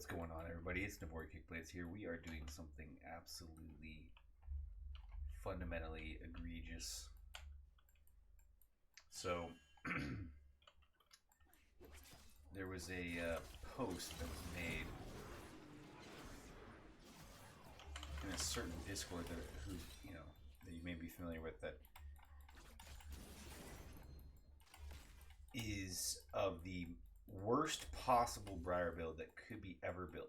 What's going on, everybody? It's Nabor Kickblades here. We are doing something absolutely fundamentally egregious. So, there was a post that was made in a certain Discord that you may be familiar with, that is of the worst possible Briar build that could be ever built.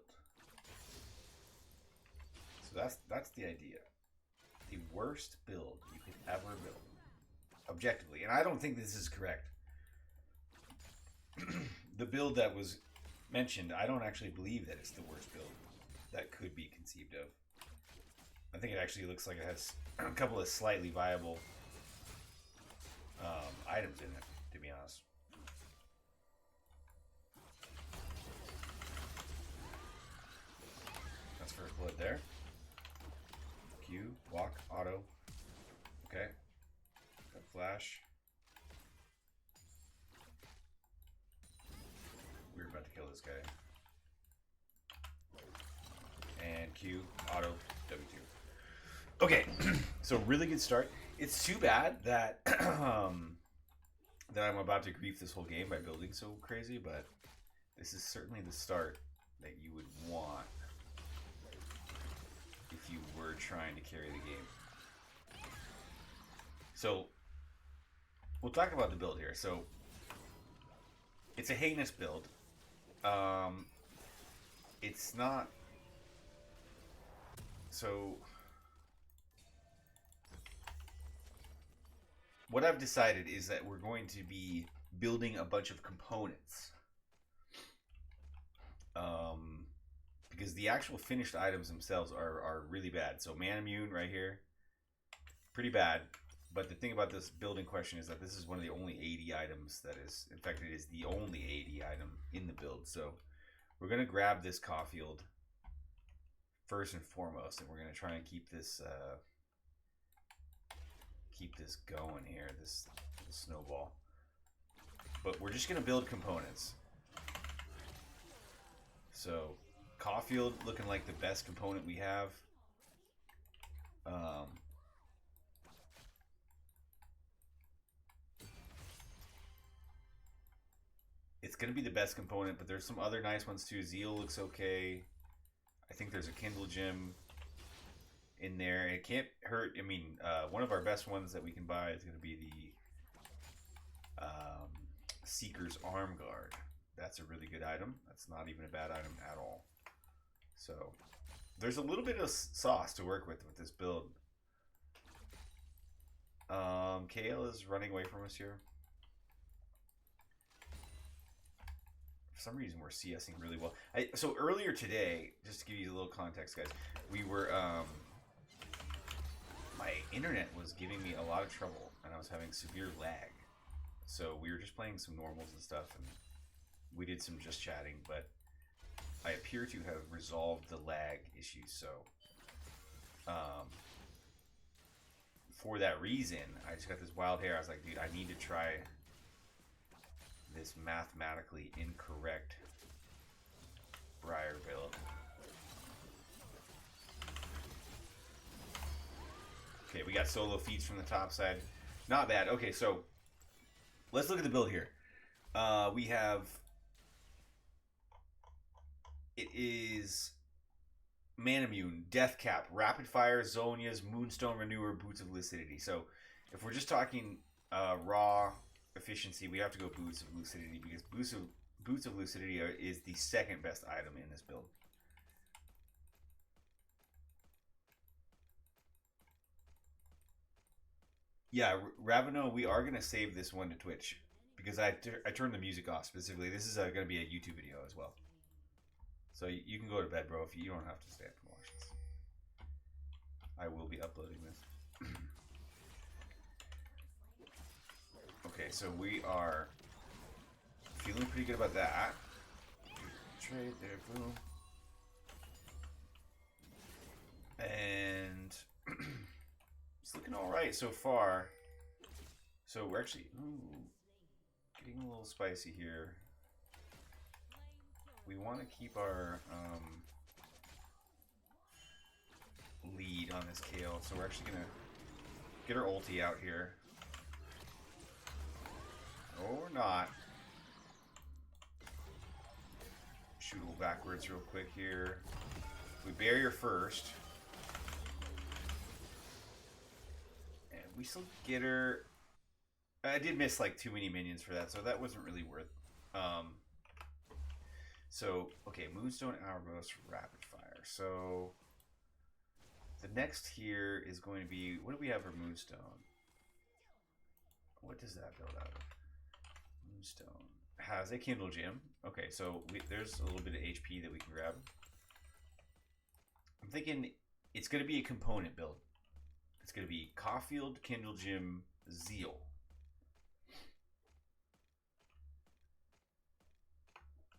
So that's the idea. The worst build you could ever build, objectively. And I don't think this is correct. The build that was mentioned, I don't actually believe that it's the worst build that could be conceived of. I think it actually looks like it has a couple of slightly viable items in it, to be honest. That's first blood there. Q, walk, auto. Okay. Got flash. We're about to kill this guy. And Q, auto, W2. Okay, so really good start. It's too bad that that I'm about to grief this whole game by building so crazy, but this is certainly the start that you would want if you were trying to carry the game. So we'll talk about the build here. So it's a heinous build. It's not so. What I've decided is that we're going to be building a bunch of components. Because the actual finished items themselves are really bad. So man immune right here, pretty bad. But the thing about this building question is that this is one of the only 80 items that is, in fact, it is the only 80 item in the build. So we're going to grab this Caulfield first and foremost, and we're going to try and keep this going here, this snowball. But we're just going to build components. So Caulfield looking like the best component we have. It's going to be the best component, but there's some other nice ones too. Zeal looks okay. I think there's a Kindle Gem in there. It can't hurt. I mean, one of our best ones that we can buy is going to be the Seeker's Arm Guard. That's a really good item. That's not even a bad item at all. So there's a little bit of sauce to work with this build. Kale is running away from us here. For some reason, we're CSing really well. So earlier today, just to give you a little context, guys, we were my internet was giving me a lot of trouble, and I was having severe lag. So we were just playing some normals and stuff, and we did some just chatting, but I appear to have resolved the lag issue. So for that reason, I just got this wild hair. I was like, dude, I need to try this mathematically incorrect Briar build. Okay, we got solo feats from the top side. Not bad. Okay, so let's look at the build here. We have... It is Man Immune, Death Cap, Rapid Fire, Zonia's, Moonstone Renewer, Boots of Lucidity. So if we're just talking raw efficiency, we have to go Boots of Lucidity, because Boots of Lucidity is the second best item in this build. Yeah, Ravino, we are going to save this one to Twitch, because I turned the music off specifically. This is going to be a YouTube video as well. So you can go to bed, bro, if you don't have to stay up and watch this. I will be uploading this. Okay, so we are feeling pretty good about that. Trade there, boom. And it's looking all right so far. So we're actually getting a little spicy here. we want to keep our lead on this Kale, so we're actually gonna get our ulti out here. Or not. Shoot a little backwards real quick here. We barrier first. And we still get her. I did miss like too many minions for that, so that wasn't really worth. So, okay, Moonstone, Hourglass, Rapid Fire. So, the next here is going to be, what do we have for Moonstone? What does that build out of? Moonstone has a Kindle Gem. Okay, so there's a little bit of HP that we can grab. I'm thinking it's going to be a component build. It's going to be Caulfield, Kindle Gem, Zeal.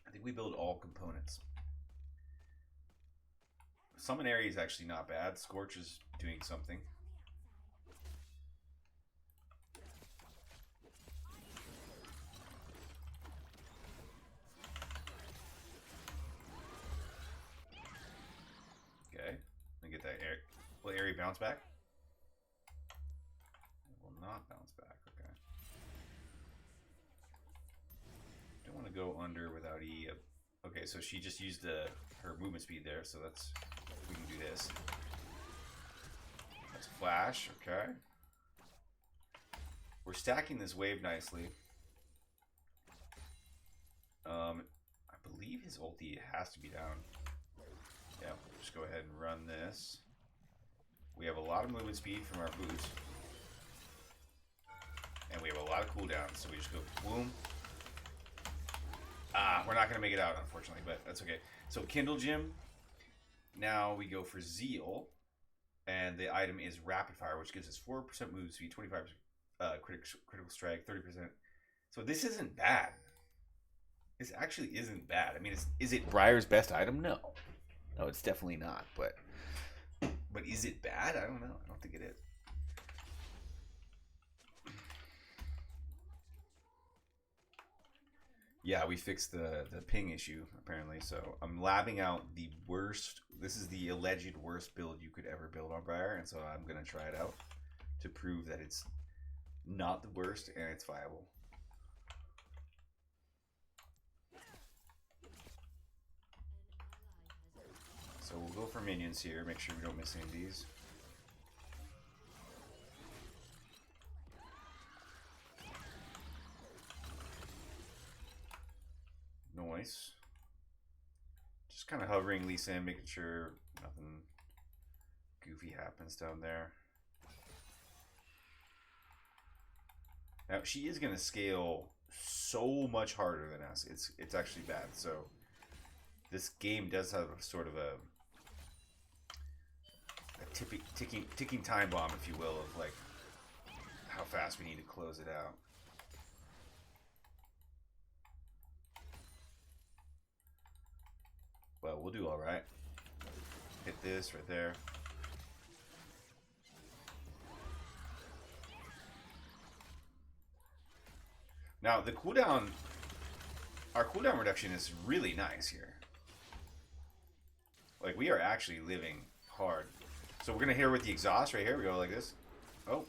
I think we build all components. Summon area is actually not bad. Scorch is doing something. Okay, let me get that air. Will area bounce back? It will not bounce back. Okay. Don't want to go under without E. Okay, so she just used her movement speed there, so that's we can do this. That's flash. Okay. We're stacking this wave nicely. I believe his ulti has to be down. Yeah, we'll just go ahead and run this. We have a lot of movement speed from our boots. And we have a lot of cooldown, so we just go boom. Ah, we're not going to make it out, unfortunately, but that's okay. So Kindle Gem. Now we go for Zeal. And the item is Rapid Fire, which gives us 4% move speed, 25% critical strike, 30%. So this isn't bad. This actually isn't bad. I mean, is it Briar's best item? No. No, it's definitely not. But is it bad? I don't know. I don't think it is. Yeah, we fixed the ping issue, apparently. So I'm labbing out the worst. This is the alleged worst build you could ever build on Briar. And so I'm going to try it out to prove that it's not the worst and it's viable. So we'll go for minions here. Make sure we don't miss any of these. Noise. Just kind of hovering Lisa in, making sure nothing goofy happens down there. Now she is going to scale so much harder than us. It's actually bad. So this game does have a sort of a ticking time bomb, if you will, of like how fast we need to close it out. Well, we'll do all right. Hit this right there. Now the cooldown, our cooldown reduction is really nice here. Like we are actually living hard. So we're gonna hit her with the exhaust right here. We go like this. Oh.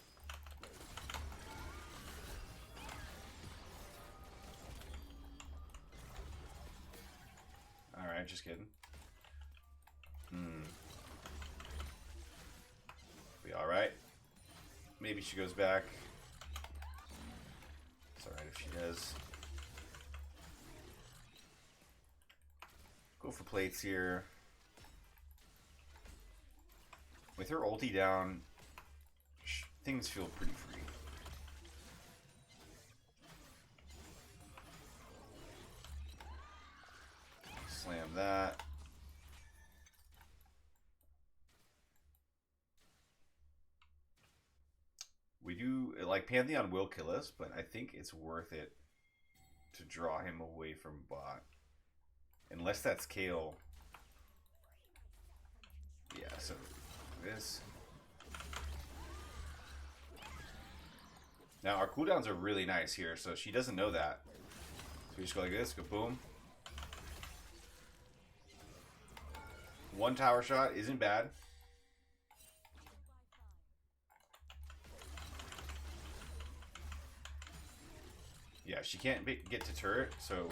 Alright, just kidding. Be alright. Maybe she goes back. It's alright if she does. Go for plates here. With her ulti down, things feel pretty free. Slam that. We do, like, Pantheon will kill us, but I think it's worth it to draw him away from bot. Unless that's Kale. Yeah, so this. Now, our cooldowns are really nice here, so she doesn't know that. So we just go like this, go boom. One tower shot isn't bad. Yeah, she can't get to turret, so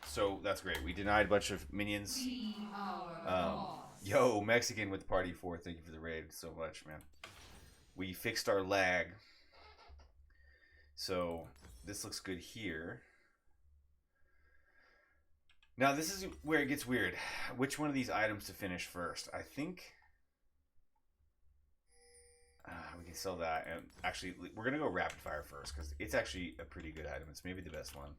so that's great. We denied a bunch of minions. Yo, Mexican with Party 4, thank you for the raid so much, man. We fixed our lag. So this looks good here. Now this is where it gets weird. Which one of these items to finish first? I think we can sell that. And actually, we're going to go rapid fire first because it's actually a pretty good item. It's maybe the best one.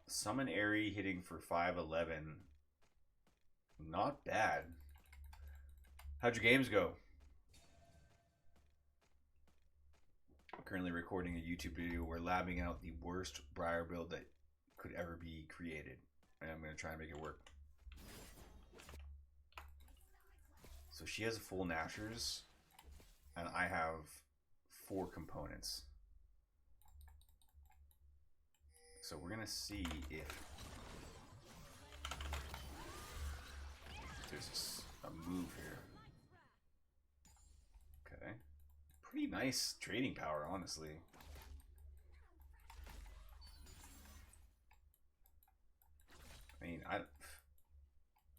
Summon Airy hitting for 511. Not bad. How'd your games go? I'm currently recording a YouTube video where labbing out the worst Briar build that could ever be created. And I'm going to try and make it work. So she has full Nashers. And I have 4 components. So we're going to see if there's a move here. Okay. Pretty nice trading power, honestly. I mean,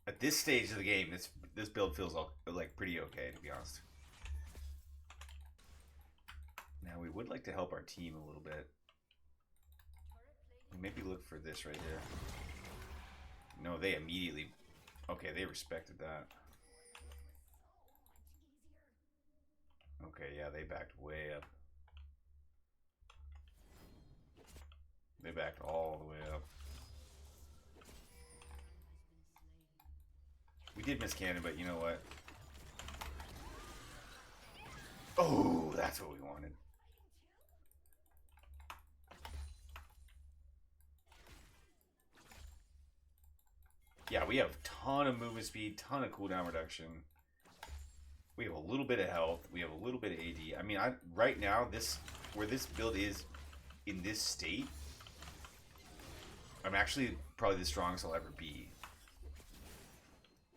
at this stage of the game, this build feels like pretty okay, to be honest. Now we would like to help our team a little bit. Maybe look for this right here. No, they immediately... Okay, they respected that. Okay, yeah, they backed way up. They backed all the way up. We did miss cannon, but you know what? Oh, that's what we wanted. Yeah, we have a ton of movement speed, ton of cooldown reduction. We have a little bit of health. We have a little bit of AD. I mean, right now, where this build is in this state, I'm actually probably the strongest I'll ever be.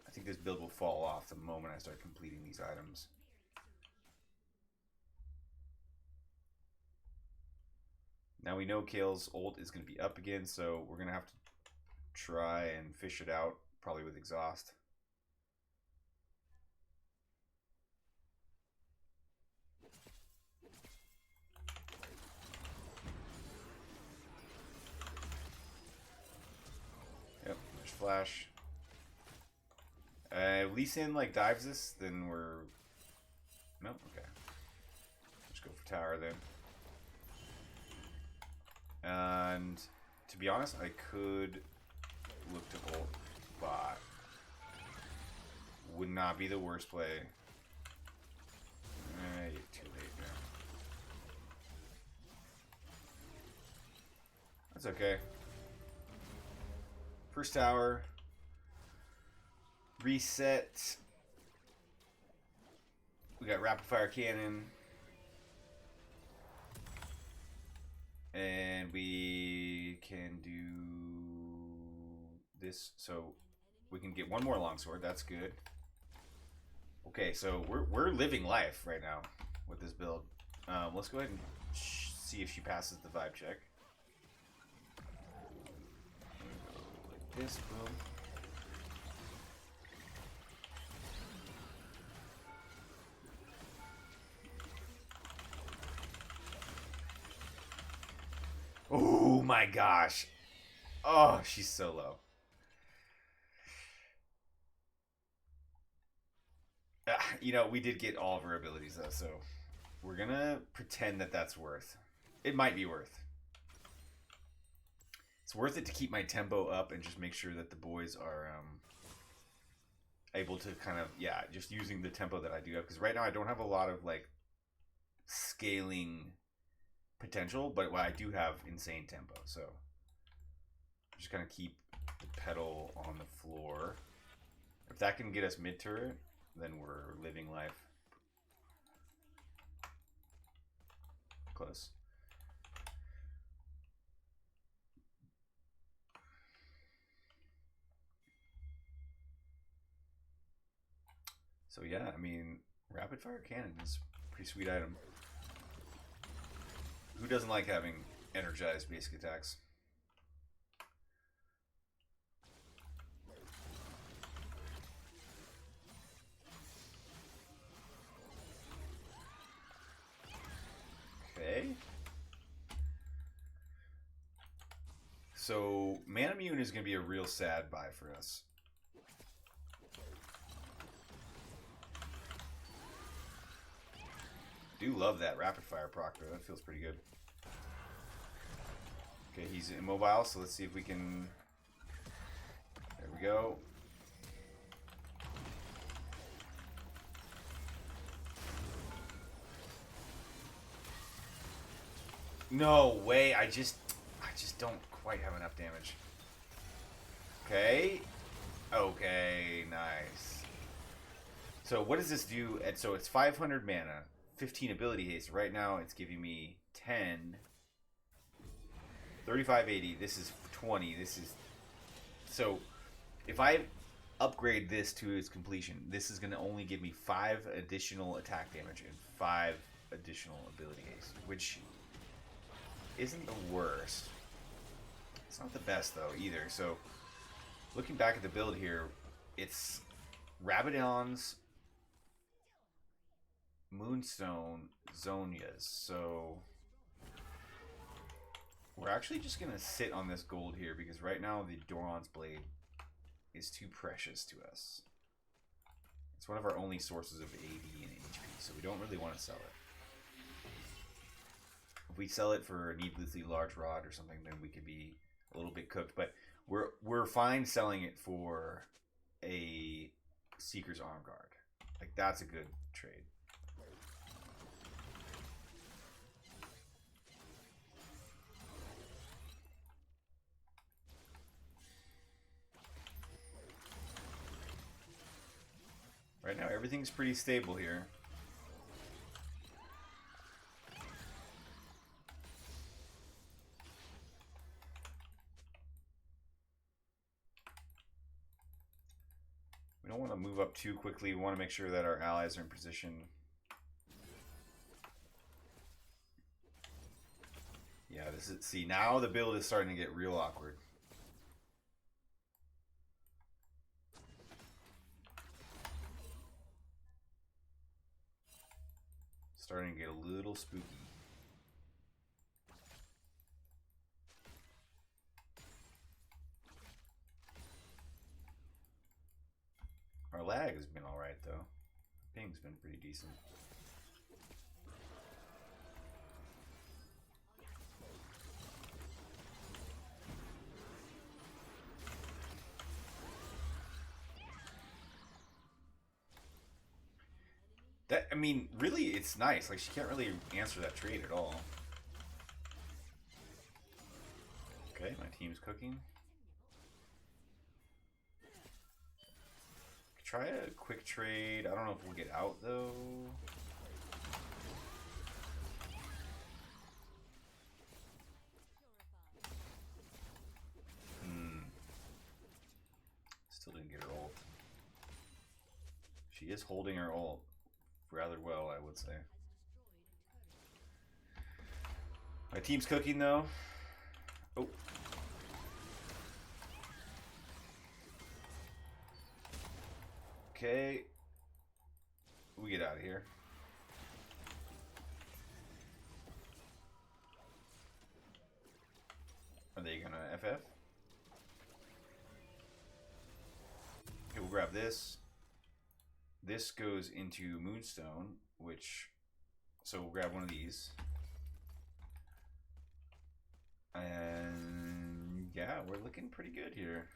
I think this build will fall off the moment I start completing these items. Now we know Kale's ult is going to be up again, so we're going to have to try and fish it out, probably with exhaust. Yep, there's flash. If Lee Sin like dives this, then we're... No? Okay. Let's go for tower then. And to be honest, I could look to ult bot. Would not be the worst play. Too late now. That's okay. First tower. Reset. We got rapid fire cannon. And we can do this, so we can get one more longsword. That's good. Okay, so we're living life right now with this build. Let's go ahead and see if she passes the vibe check. Like this, boom. Oh my gosh. Oh, she's so low. You know, we did get all of her abilities though, so we're gonna pretend that that's worth. It might be worth. It's worth it to keep my tempo up and just make sure that the boys are able to kind of, yeah, just using the tempo that I do have. Because right now I don't have a lot of like scaling potential, but I do have insane tempo, so just gonna keep the pedal on the floor. If that can get us mid turret, then we're living life. Close. So yeah, I mean, rapid fire cannon is a pretty sweet item. Who doesn't like having energized basic attacks? Okay. So Mana Immune is going to be a real sad buy for us. Do love that rapid fire proc though. That feels pretty good. Okay, he's immobile, so let's see if we can. There we go. No way! I just don't quite have enough damage. Okay. Okay, nice. So what does this do? So it's 500 mana, 15 ability haste. Right now it's giving me 10, 35, 80. This is 20. This is... So if I upgrade this to its completion, this is going to only give me 5 additional attack damage and 5 additional ability haste, which isn't the worst. It's not the best though either. So looking back at the build here, it's Rabadon's, Moonstone, Zonia's. So we're actually just going to sit on this gold here because right now the Doran's Blade is too precious to us. It's one of our only sources of AD and HP, so we don't really want to sell it. If we sell it for a needlessly large rod or something, then we could be a little bit cooked. But we're fine selling it for a Seeker's Arm Guard. Like, that's a good trade. Right now, everything's pretty stable here. We don't want to move up too quickly. We want to make sure that our allies are in position. Yeah, this is... See, now the build is starting to get real awkward. Starting to get a little spooky. Our lag has been alright though. Ping's been pretty decent. That, I mean, really, it's nice. Like, she can't really answer that trade at all. Okay, my team's cooking. Try a quick trade. I don't know if we'll get out, though. Still didn't get her ult. She is holding her ult rather well, I would say. My team's cooking, though. Oh. Okay. We get out of here. Are they gonna FF? Okay, we'll grab this. This goes into Moonstone, which... So we'll grab one of these. And... yeah, we're looking pretty good here.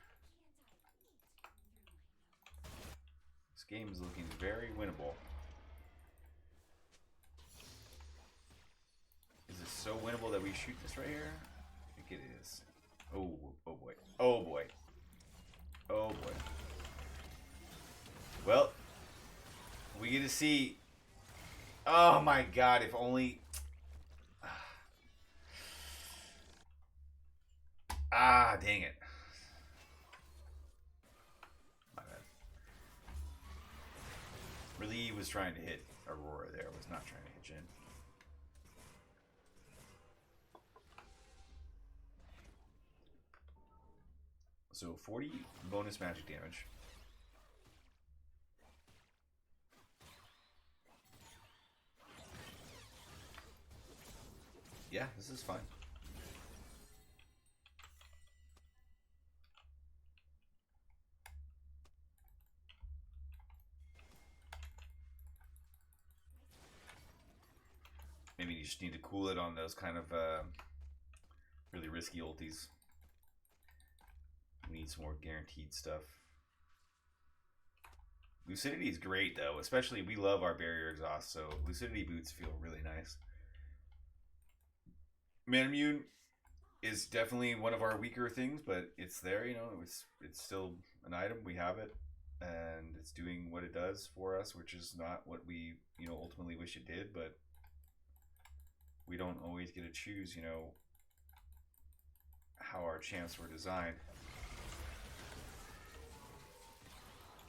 This game is looking very winnable. Is it so winnable that we shoot this right here? I think it is. Oh, oh boy. Oh boy. Oh boy. Well, We get to see. Oh my god! If only. Ah, dang it. My bad. Really was trying to hit Aurora there. Was not trying to hit Jin. So 40 bonus magic damage. Yeah, this is fine. Maybe you just need to cool it on those kind of really risky ultis. We need some more guaranteed stuff. Lucidity is great though, especially we love our barrier exhaust, so Lucidity boots feel really nice. Manamune is definitely one of our weaker things, but it's there, you know, it's still an item, we have it, and it's doing what it does for us, which is not what we, you know, ultimately wish it did, but we don't always get to choose, you know, how our champs were designed.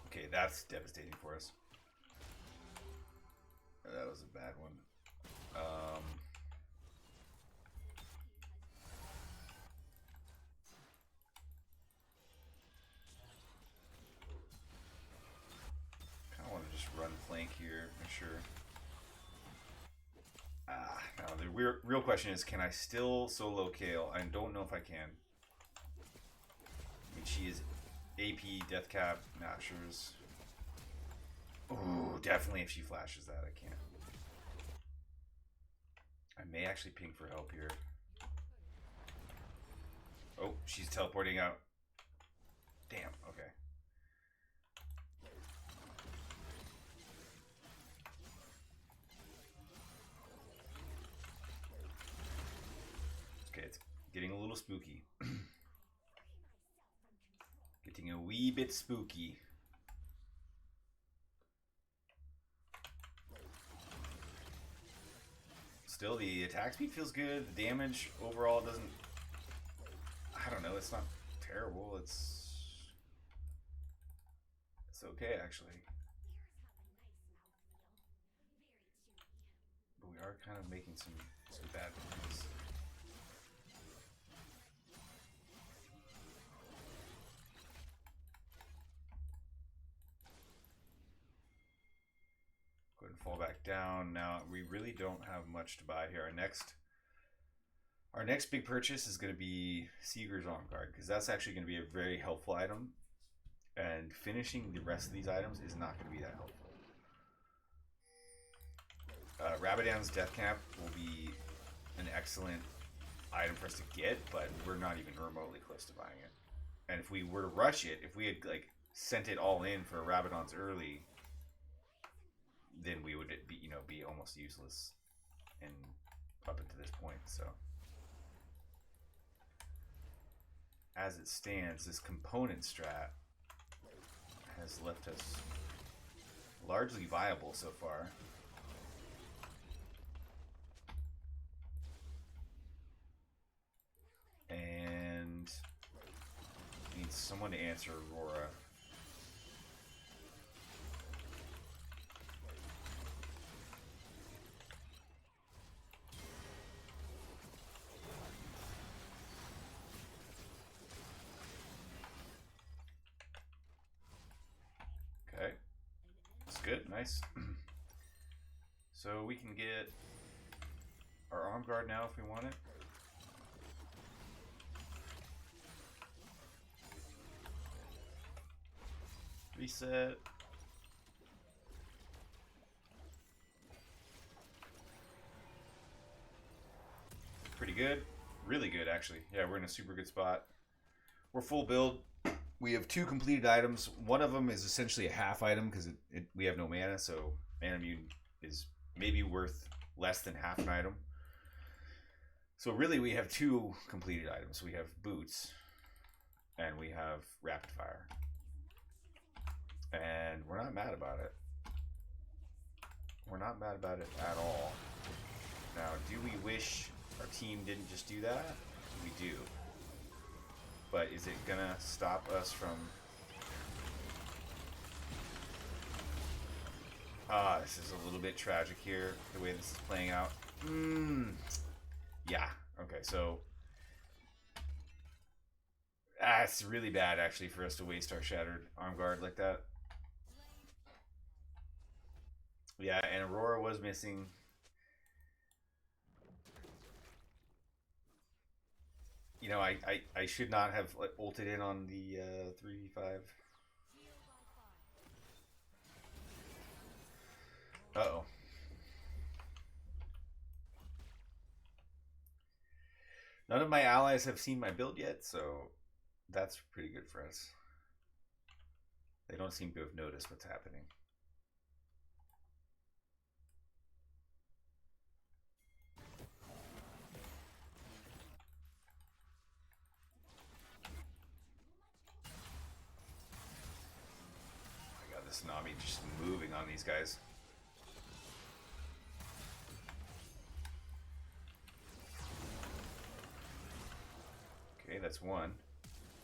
Okay, that's devastating for us. That was a bad one. Kind of want to just run flank here, make sure. No, the real question is, can I still solo Kale? I don't know if I can. I mean, she is AP, death cap, mashers. Ooh, definitely if she flashes that, I can't. I may actually ping for help here. Oh, she's teleporting out. Damn, okay. Okay, it's getting a little spooky. Getting a wee bit spooky. Still, the attack speed feels good. The damage overall doesn't... I don't know, it's not terrible. It's okay, actually. But we are kind of making some bad plays. Go ahead and fall back down. Now, we really don't have much to buy here. Our next big purchase is going to be Seeger's Arm Guard, because that's actually going to be a very helpful item. And finishing the rest of these items is not going to be that helpful. Rabadon's Death Cap will be an excellent item for us to get, but we're not even remotely close to buying it. And if we were to rush it, if we had like sent it all in for Rabadon's early, then we would be, you know, be almost useless and up until this point. So as it stands, this component strat has left us largely viable so far. And needs someone to answer Aurora. Okay. That's good. Nice. So we can get our arm guard now if we want it. Reset. Pretty good. Really good, actually. Yeah, we're in a super good spot. We're full build. We have 2 completed items. One of them is essentially a half item because we have no mana, so Manamune is maybe worth less than half an item. So really we have 2 completed items. We have boots and we have rapid fire. And we're not mad about it. We're not mad about it at all. Now, do we wish our team didn't just do that? We do. But is it gonna stop us from... this is a little bit tragic here, the way this is playing out. Yeah. Okay, so... it's really bad, actually, for us to waste our Shattered Arm Guard like that. Yeah, and Aurora was missing. You know, I should not have ulted in on the 3-5. Uh-oh. None of my allies have seen my build yet, so that's pretty good for us. They don't seem to have noticed what's happening. I got this Nami just moving on these guys. Okay, that's one.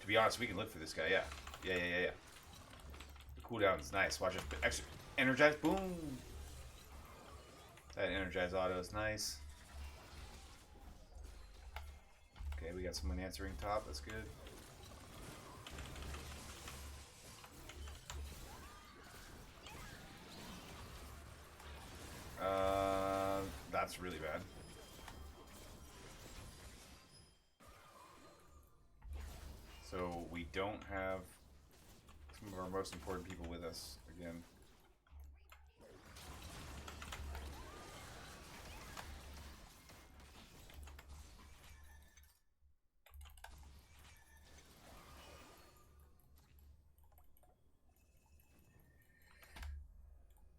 To be honest, we can live for this guy, yeah. Yeah. The cooldown is nice. Watch it. Extra energize. Boom! That energize auto is nice. Okay, we got someone answering top. That's good. That's really bad. So we don't have some of our most important people with us again.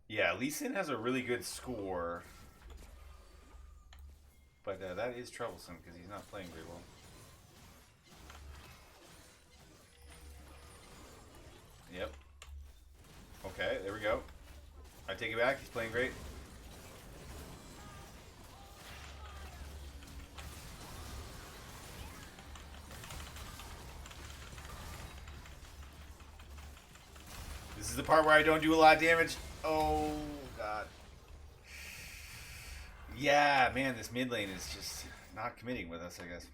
Yeah, Lee Sin has a really good score. But that is troublesome because he's not playing very well. Yep. Okay, there we go. I take it back. He's playing great. This is the part where I don't do a lot of damage. Oh, God. Yeah, man, this mid lane is just not committing with us, I guess.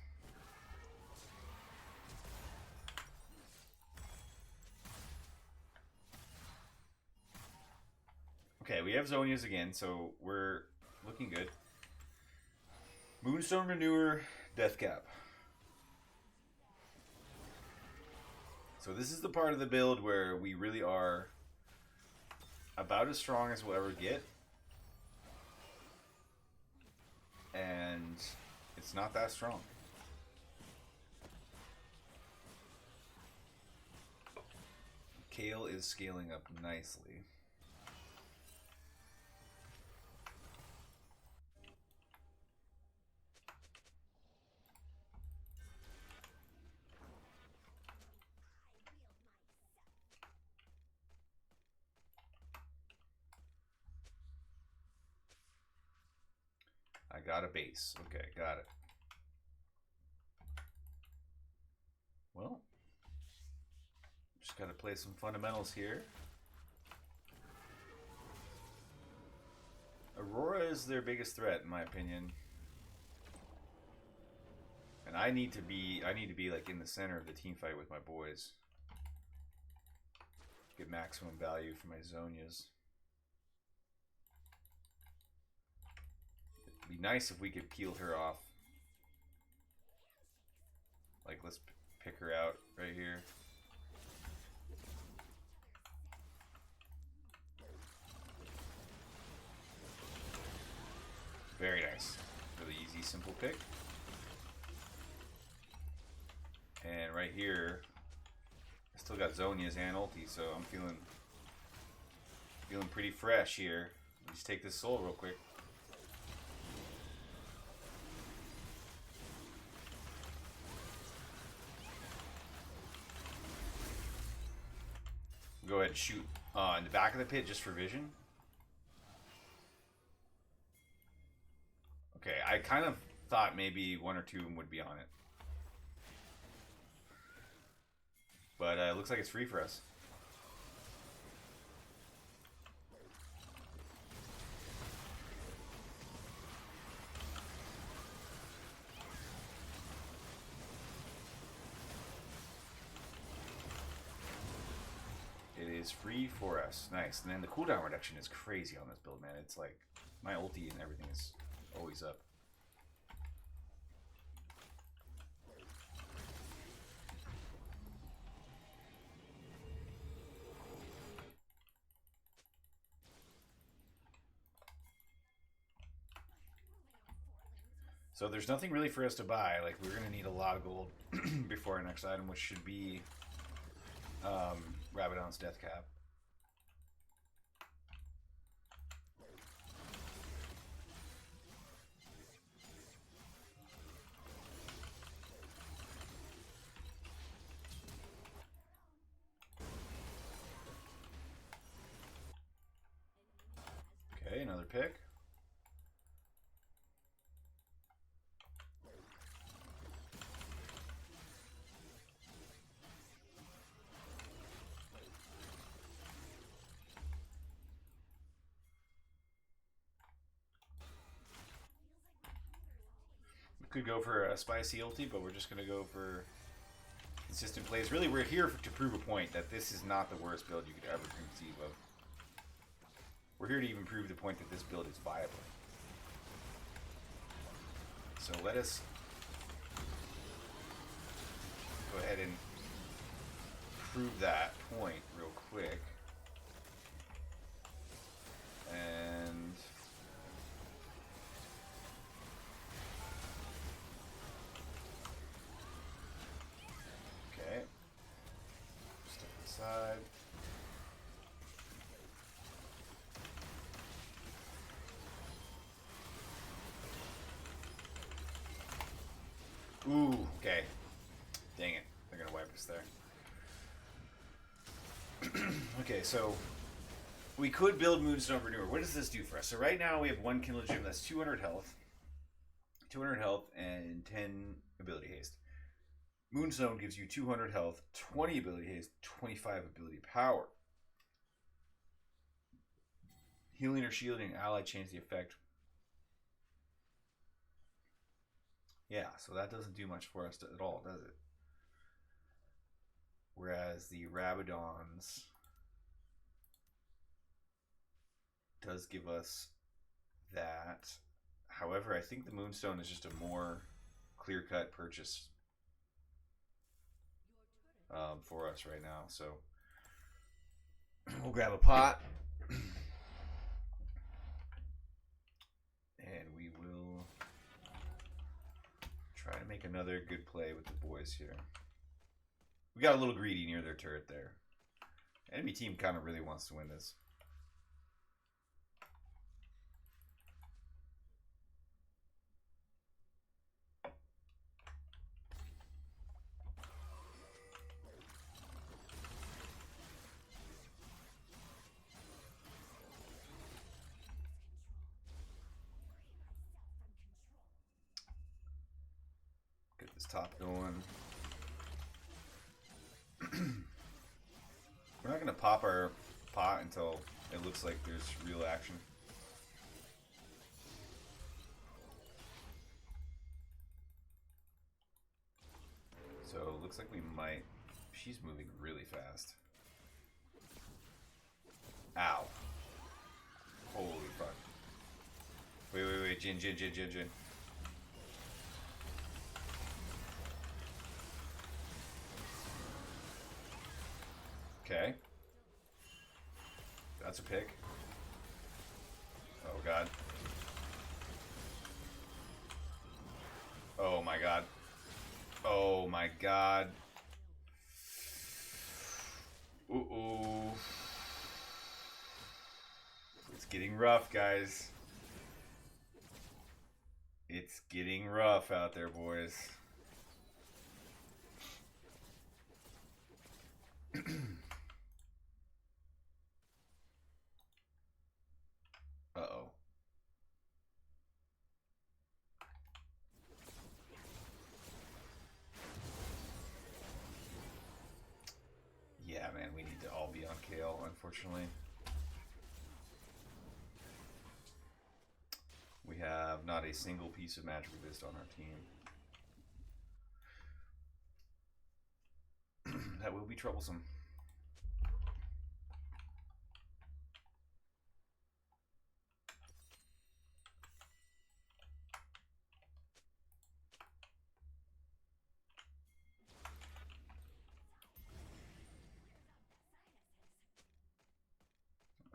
Okay, we have Zonias again, so we're looking good. Moonstone Renewer, Death Cap. So this is the part of the build where we really are about as strong as we'll ever get. And it's not that strong. Kale is scaling up nicely. I got a base. Okay, got it. Well, just got to play some fundamentals here. Aurora is their biggest threat, in my opinion. And I need to be like in the center of the team fight with my boys. Get maximum value for my Zonias. It'd be nice if we could peel her off. Like, let's pick her out right here. Very nice. Really easy, simple pick. And right here, I still got Zonias and ulti, so I'm feeling pretty fresh here. Just take this soul real quick. Go ahead and shoot in the back of the pit just for vision. Okay, I kind of thought maybe one or two of them would be on it. But it looks like it's free for us. It is free for us. Nice. And then the cooldown reduction is crazy on this build, man. It's like my ulti and everything is always up. So there's nothing really for us to buy. Like, we're going to need a lot of gold before our next item, which should be Rabadon's Death Cap. Okay, another pick. Could go for a spicy ulti, but we're just going to go for consistent plays. Really, we're here to prove a point that this is not the worst build you could ever conceive of. We're here to even prove the point that this build is viable. So let us go ahead and prove that point real quick. And okay, step aside. Ooh, okay. Dang it, they're gonna wipe us there. Okay, so we could build Moonstone Renewer. What does this do for us? So right now we have one Kindle Gem that's 200 health. 200 health and 10 ability haste. Moonstone gives you 200 health, 20 ability haste, 25 ability power. Healing or shielding ally change the effect. Yeah, so that doesn't do much for us at all, does it? Whereas the Rabadons does give us that. However, I think the Moonstone is just a more clear-cut purchase for us right now. So we'll grab a pot and we will try to make another good play with the boys here. We got a little greedy near their turret there. Enemy team kind of really wants to win this. Get this top going. We're not going to pop our pot until it looks like there's real action. So it looks like we might... She's moving really fast. Ow. Holy fuck. Wait. Jin. Okay. That's a pick. Oh god. Oh my god. Oh my god. Ooh. It's getting rough, guys. It's getting rough out there, boys. Uh-oh. unfortunately. We have not a single piece of magic resist on our team. That will be troublesome.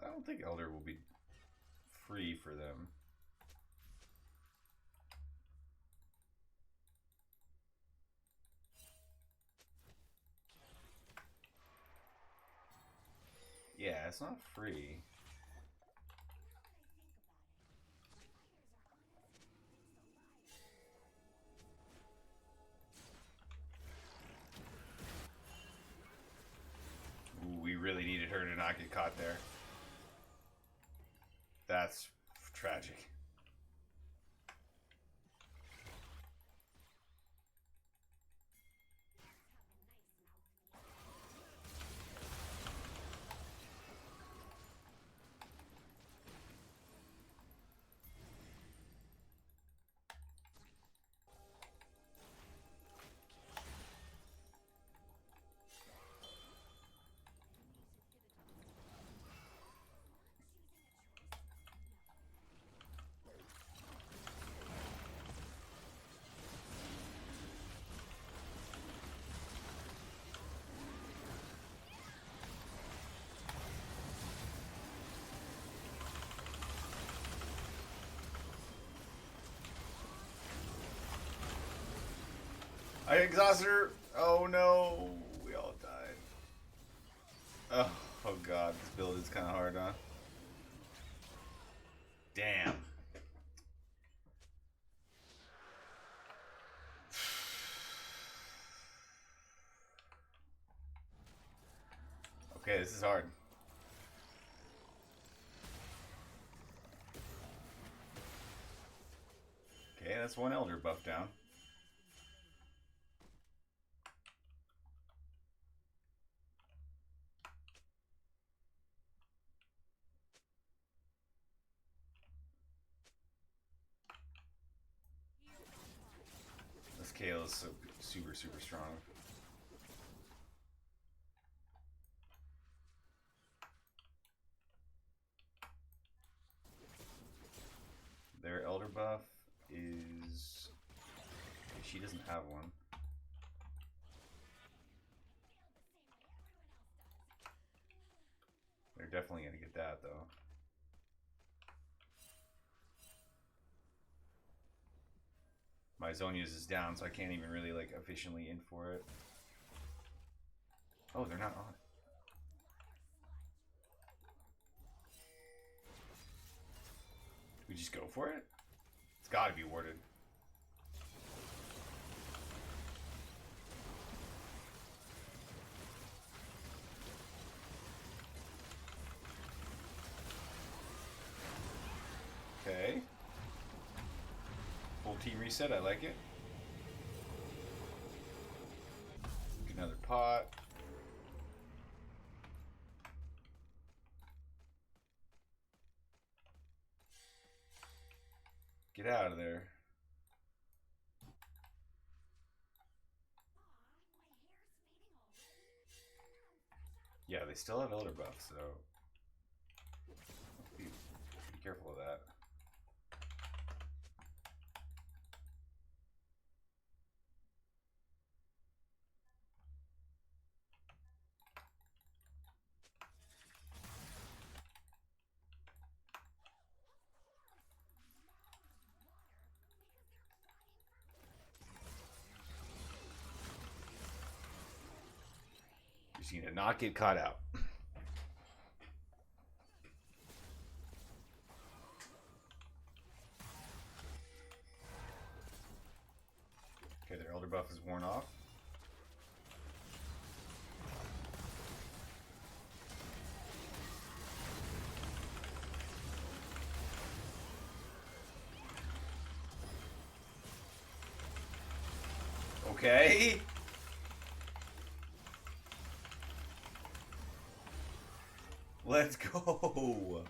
I don't think Elder will be free for them. Yeah, it's not free. Ooh, we really needed her to not get caught there. That's tragic. I exhausted her. Oh no, we all died. Oh god, this build is kind of hard, huh? Damn. Okay, this is hard. Okay, that's one Elder buff down. This Kale is so super strong. Their Elder buff is... She doesn't have one. They're definitely gonna get that though. My Zonia's is down, so I can't even really like efficiently in for it. Oh, they're not on it. We just go for it? It's gotta be warded. Okay. Full team reset, I like it. Another pot. Get out of there. Yeah, they still have Elder buff, so be careful of that. Just need to not get caught out. Okay, their Elder buff is worn off. Okay. Let's go.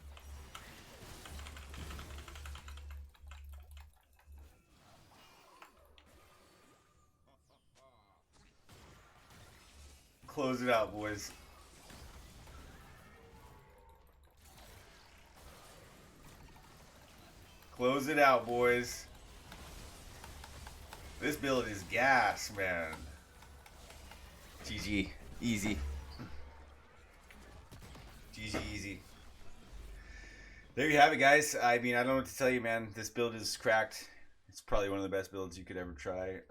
Close it out, boys. Close it out, boys. This build is gas, man. GG. Easy. GG easy. There you have it, guys. I mean, I don't know what to tell you, man. This build is cracked. It's probably one of the best builds you could ever try.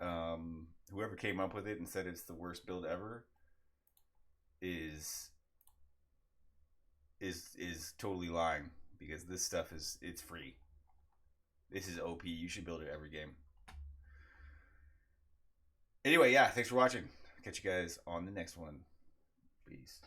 Whoever came up with it and said it's the worst build ever is totally lying, because this stuff it's free. This is OP. You should build it every game. Anyway, yeah, thanks for watching. Catch you guys on the next one. Peace.